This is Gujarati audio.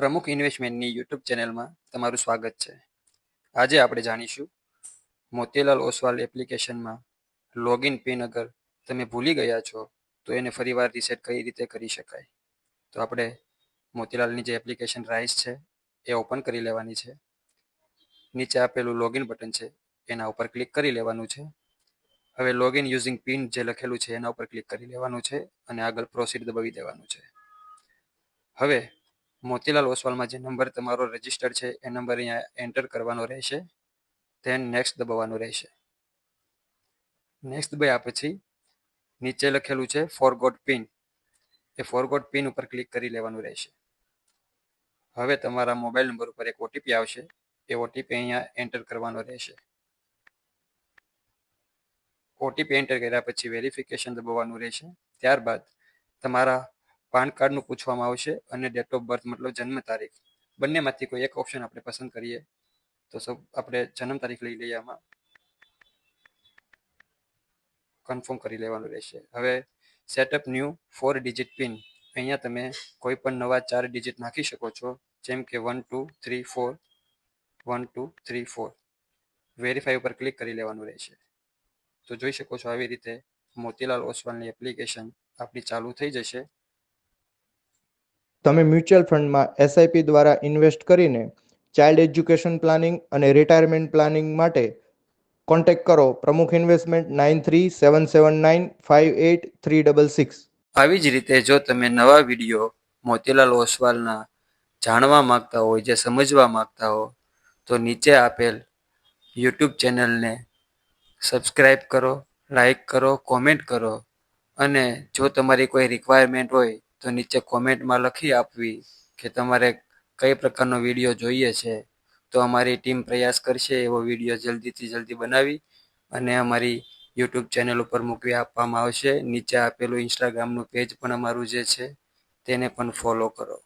પ્રમુખ ઇન્વેસ્ટમેન્ટની યુટ્યુબ ચેનલમાં તમારું સ્વાગત છે. આજે આપણે જાણીશું મોતીલાલ ઓસવાલ એપ્લિકેશનમાં લોગિન પિન અગર તમે ભૂલી ગયા છો તો એને ફરીવાર રીસેટ કઈ રીતે કરી શકાય. તો આપણે મોતીલાલની જે એપ્લિકેશન રાઈસ છે એ ઓપન કરી લેવાની છે. નીચે આપેલું લોગિન બટન છે એના ઉપર ક્લિક કરી લેવાનું છે. હવે લોગિન યુઝિંગ પિન જે લખેલું છે એના ઉપર ક્લિક કરી લેવાનું છે અને આગળ પ્રોસીડ દબાવી દેવાનું છે. હવે મોતીલાલ ઓસવાલમાં જે નંબર તમારો રજીસ્ટર છે એ નંબર અહીંયા એન્ટર કરવાનો રહેશે. ધેન નેક્સ્ટ દબાવવાનું રહેશે. નેક્સ્ટ દબાવ્યા પછી નીચે લખેલું છે ફોરગોટ પિન, એ ફોરગોટ પિન ઉપર ક્લિક કરી લેવાનું રહેશે. હવે તમારા મોબાઈલ નંબર ઉપર એક ઓટીપી આવશે, એ ઓટીપી અહીંયા એન્ટર કરવાનો રહેશે. ઓટીપી એન્ટર કર્યા પછી વેરિફિકેશન દબાવવાનું રહેશે. ત્યારબાદ તમારા પાન કાર્ડનું પૂછવામાં આવશે અને ડેટ ઓફ બર્થ મતલબ જન્મ તારીખ, બંનેમાંથી કોઈ એક ઓપ્શન આપણે પસંદ કરીએ. તો આપણે જન્મ તારીખ લઈ લઈએ, આમાં કન્ફર્મ કરી લેવાનું રહેશે. હવે સેટઅપ ન્યૂ 4 ડિજિટ પિન, અહીંયા તમે કોઈ પણ નવા 4 ડિજિટ નાખી શકો છો, જેમ કે 1 2 3 4 1 2 3 4. વેરીફાઈ ઉપર ક્લિક કરી લેવાનું રહેશે. તો જોઈ શકો છો આવી રીતે મોતીલાલ ઓસવાલની એપ્લિકેશન આપણી ચાલુ થઈ જશે. તમે મ્યુચ્યુઅલ ફંડમાં એસઆઈપી દ્વારા ઇન્વેસ્ટ કરીને ચાઇલ્ડ એજ્યુકેશન પ્લાનિંગ અને રિટાયરમેન્ટ પ્લાનિંગ માટે કોન્ટેક્ટ કરો પ્રમુખ ઇન્વેસ્ટમેન્ટ 9377958366. આવી જ રીતે જો તમે નવા વિડીયો મોતીલાલ ઓસવાલના જાણવા માંગતા હોય, જે સમજવા માંગતા હો, તો નીચે આપેલ યુટ્યુબ ચેનલને સબસ્ક્રાઈબ કરો, લાઈક કરો, કોમેન્ટ કરો અને જો તમારી કોઈ રિક્વાયરમેન્ટ હોય તો નીચે કોમેન્ટમાં લખી આપવી કે તમારે કઈ પ્રકારનો વિડીયો જોઈએ છે. તો અમારી ટીમ પ્રયાસ કરશે એવો વિડીયો જલ્દીથી જલ્દી બનાવી અને અમારી યુટ્યુબ ચેનલ ઉપર મૂકવી આપવામાં આવશે. નીચે આપેલું ઇન્સ્ટાગ્રામનું પેજ પણ અમારું જે છે તેને પણ ફોલો કરો.